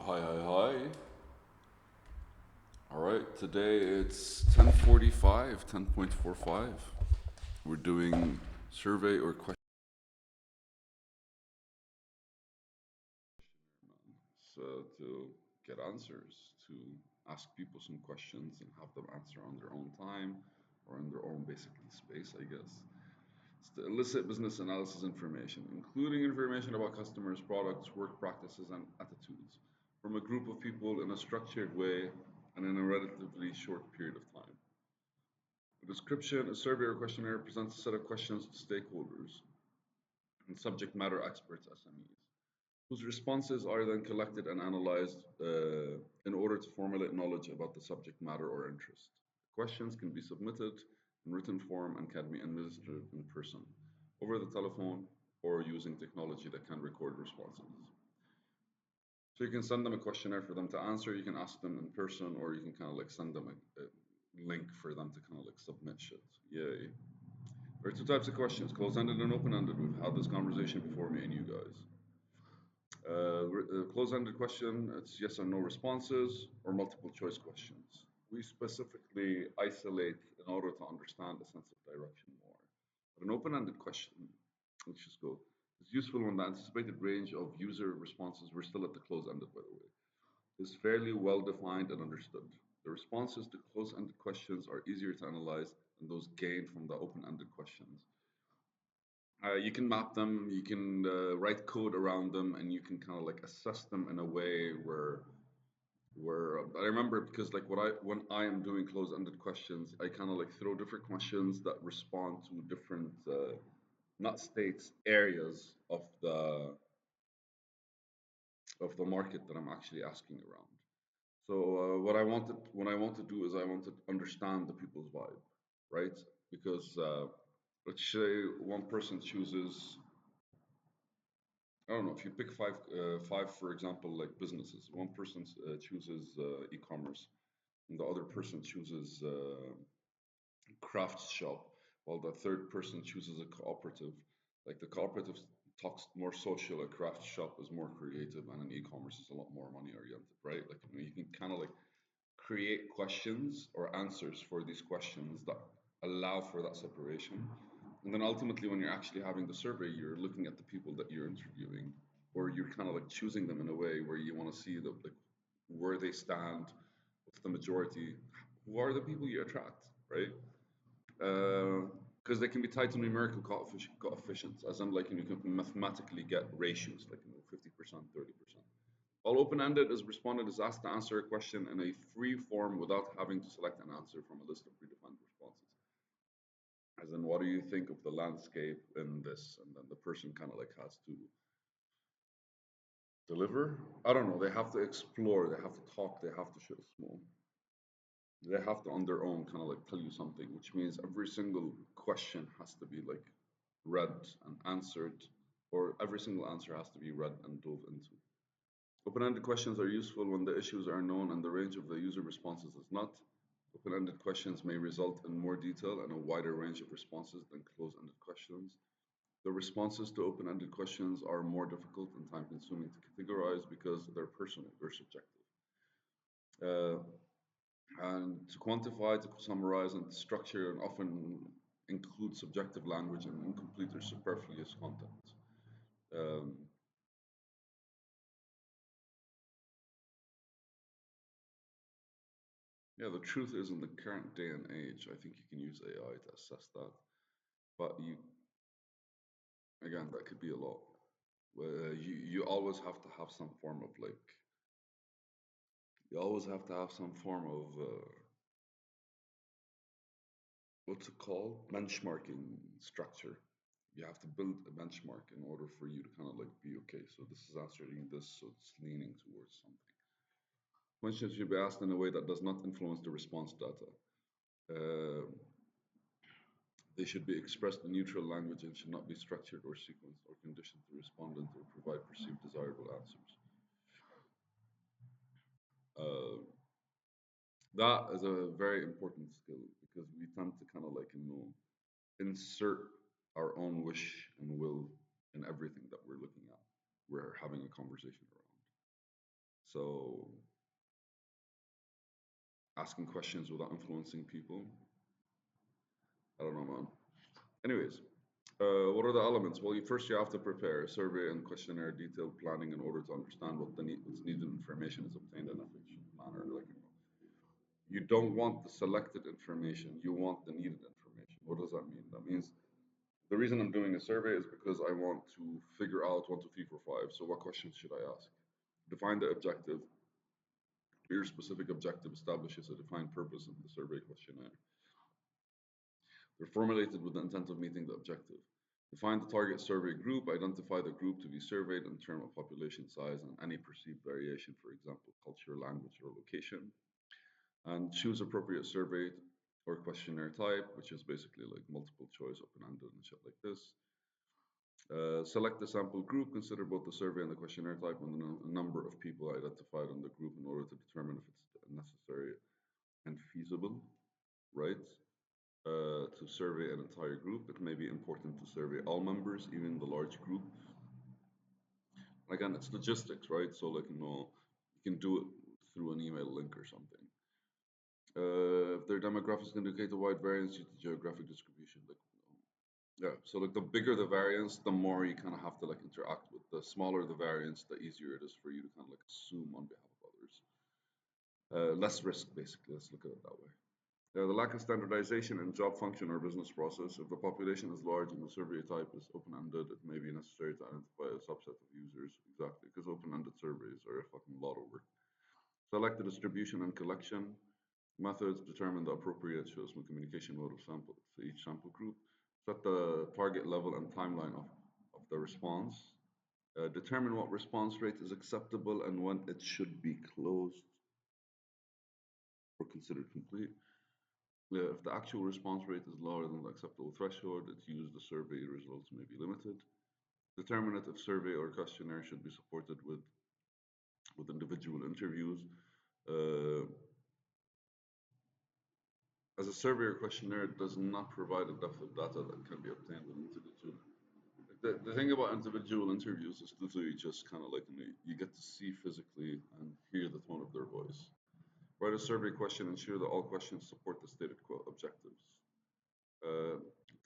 Hi, hi, hi. All right, today it's 10:45, 10.45. We're doing survey or question to get answers, to ask people some questions and have them answer on their own time or in their own basically space, I guess. It's to elicit business analysis information, including information about customers, products, work practices, and attitudes from a group of people in a structured way and in a relatively short period of time. The description, a survey or questionnaire presents a set of questions to stakeholders and subject matter experts, SMEs, whose responses are then collected and analyzed in order to formulate knowledge about the subject matter or interest. Questions can be submitted in written form and can be administered in person, over the telephone, or using technology that can record responses. So you can send them a questionnaire for them to answer. You can ask them in person, or you can kind of like send them a link for them to kind of like submit shit. Yay. There are two types of questions, closed-ended and open-ended. We've had this conversation before, me and you guys. Closed-ended question, it's yes or no responses or multiple choice questions. We specifically isolate in order to understand a sense of direction more. But an open-ended question, let's just go, is useful when the anticipated range of user responses, we're still at the closed-ended by the way, is fairly well defined and understood. The responses to closed-ended questions are easier to analyze than those gained from the open-ended questions. You can map them, you can write code around them, and you can kind of like assess them in a way where I remember because like when I am doing closed-ended questions, I kind of like throw different questions that respond to different not states, areas of the market that I'm actually asking around. So what I want to do is I want to understand the people's vibe, right? Because let's say one person chooses, I don't know, if you pick five, for example, like businesses, one person chooses e-commerce, and the other person chooses crafts shop, while the third person chooses a cooperative. Like the cooperative talks more social, a craft shop is more creative, and an e-commerce is a lot more money oriented, right? Like you can kind of like create questions or answers for these questions that allow for that separation. And then ultimately, when you're actually having the survey, you're looking at the people that you're interviewing, or you're kind of like choosing them in a way where you want to see the like where they stand, what's the majority, who are the people you attract, right? Because they can be tied to numerical coefficients, as in like you can mathematically get ratios, like 50%, 30%. While open-ended is respondent is asked to answer a question in a free form without having to select an answer from a list of predefined responses. As in, what do you think of the landscape in this? And then the person kind of like has to deliver. I don't know. They have to explore. They have to talk. They have to show small. They have to, on their own, kind of like tell you something, which means every single question has to be like read and answered, or every single answer has to be read and dove into. Open-ended questions are useful when the issues are known and the range of the user responses is not. Open-ended questions may result in more detail and a wider range of responses than closed-ended questions. The responses to open-ended questions are more difficult and time-consuming to categorize because they're personal, they're subjective. Uh, and to quantify, to summarize, and to structure, and often include subjective language and incomplete or superfluous content. Um, yeah, the truth is, in the current day and age, I think you can use AI to assess that. But again, that could be a lot. You always have to have some form of like, you always have to have some form of what's it called? Benchmarking structure. You have to build a benchmark in order for you to kind of like be okay. So this is answering this, so it's leaning towards something. Questions should be asked in a way that does not influence the response data. Uh, they should be expressed in neutral language and should not be structured or sequenced or conditioned to respondent or provide perceived desirable answers. Uh, that is a very important skill because we tend to kind of like insert our own wish and will in everything that we're looking at, we're having a conversation around. So asking questions without influencing people. I don't know, man. Anyways, what are the elements? Well, first you have to prepare a survey and questionnaire detailed planning in order to understand what's needed information is obtained in a efficient manner. Like, you don't want the selected information, you want the needed information. What does that mean? That means the reason I'm doing a survey is because I want to figure out one, two, three, four, five. So what questions should I ask? Define the objective. Your specific objective establishes a defined purpose in the survey questionnaire. They're formulated with the intent of meeting the objective. Define the target survey group, identify the group to be surveyed in terms of population size and any perceived variation, for example, culture, language, or location. And choose appropriate survey or questionnaire type, which is basically like multiple choice, open-ended and shit like this. Select the sample group, consider both the survey and the questionnaire type and the number of people identified in the group in order to determine if it's necessary and feasible, right? To survey an entire group. It may be important to survey all members, even the large group. Again, it's logistics, right? So, like, you can do it through an email link or something. If their demographics indicate a wide variance due to geographic distribution, like, yeah. So, like, the bigger the variance, the more you kind of have to like interact with. The smaller the variance, the easier it is for you to kind of like assume on behalf of others. Less risk, basically. Let's look at it that way. The lack of standardization in job function or business process. If the population is large and the survey type is open-ended, it may be necessary to identify a subset of users. Exactly, because open-ended surveys are a fucking lot of work. Select the distribution and collection methods. Determine the appropriate communication mode of sample for each sample group. Set the target level and timeline of the response. Determine what response rate is acceptable and when it should be closed or considered complete. If the actual response rate is lower than the acceptable threshold, its use the survey results may be limited. Determine if survey or questionnaire should be supported with individual interviews. Uh, as a survey or questionnaire, it does not provide a depth of data that can be obtained with individual. The thing about individual interviews is literally just kind of like you get to see physically and hear the tone of their voice. Write a survey question, ensure that all questions support the stated objectives. Uh,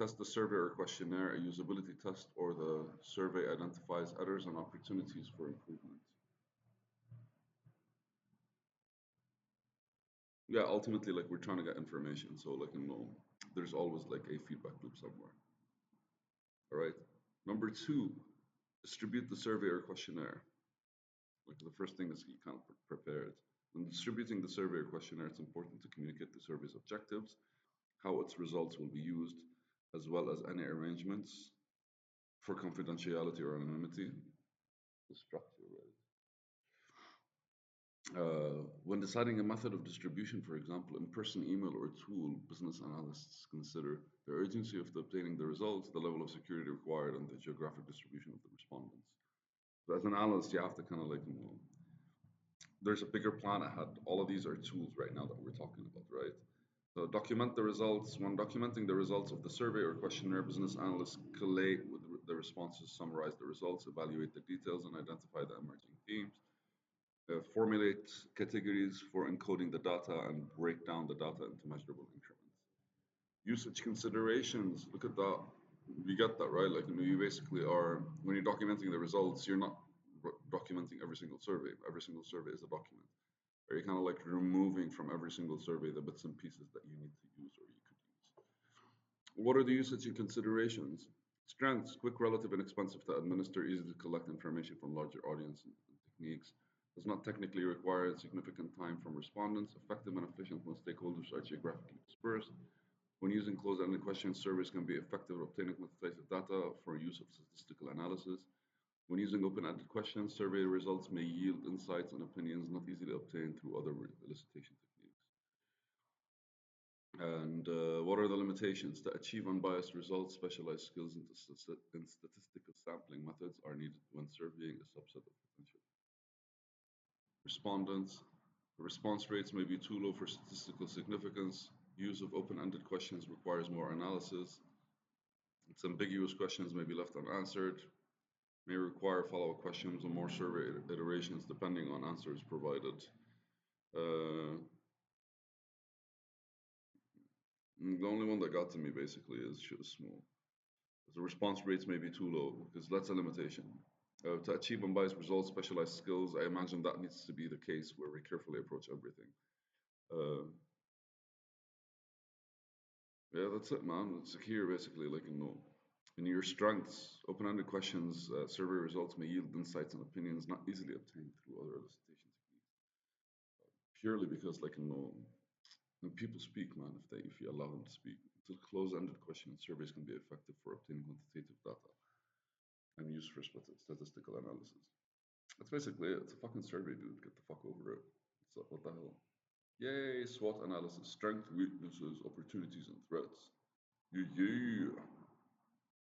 Test the survey or questionnaire, a usability test, or the survey identifies errors and opportunities for improvement. Yeah, ultimately, like we're trying to get information, so like there's always like a feedback loop somewhere. All right. Number two, distribute the survey or questionnaire. Like the first thing is you kind of prepare it. When distributing the survey or questionnaire, it's important to communicate the survey's objectives, how its results will be used, as well as any arrangements for confidentiality or anonymity. The structure, right? When deciding a method of distribution, for example, in-person email or tool, business analysts consider the urgency of obtaining the results, the level of security required, and the geographic distribution of the respondents. So as an analyst, you have to kind of like, there's a bigger plan ahead. All of these are tools right now that we're talking about, right? So document the results. When documenting the results of the survey or questionnaire, business analysts collate with the responses, summarize the results, evaluate the details, and identify the emerging themes. Formulate categories for encoding the data and break down the data into measurable increments. Usage considerations, look at that. You get that, right? Like, you basically are, when you're documenting the results, you're not documenting every single survey. Every single survey is a document. Or you're kind of like removing from every single survey the bits and pieces that you need to use or you could use. What are the usage and considerations? Strengths, quick, relative, and expensive to administer, easy to collect information from larger audience and techniques. Does not technically require significant time from respondents. Effective and efficient when stakeholders are geographically dispersed. When using closed-ended questions, surveys can be effective at obtaining quantitative data for use of statistical analysis. When using open-ended questions, survey results may yield insights and opinions not easily obtained through other elicitation techniques. And what are the limitations? To achieve unbiased results, specialized skills in statistical sampling methods are needed when surveying a subset of potential respondents. The response rates may be too low for statistical significance. Use of open-ended questions requires more analysis. Its ambiguous questions may be left unanswered. May require follow-up questions or more survey iterations depending on answers provided. Uh, the only one that got to me basically is small. The response rates may be too low because that's a limitation. To achieve unbiased results, specialized skills, I imagine that needs to be the case where we carefully approach everything. Uh, yeah, that's it, man. It's here basically, like, in your strengths, open-ended questions, survey results may yield insights and opinions not easily obtained through other elicitation techniques. Purely because, like, when people speak, man, if you allow them to speak, the close-ended question and surveys can be effective for obtaining quantitative data and used for statistical analysis. That's basically it. It's a fucking survey, dude. Get the fuck over it. What the hell? Yay, SWOT analysis, strengths, weaknesses, opportunities, and threats. Yeah, yeah.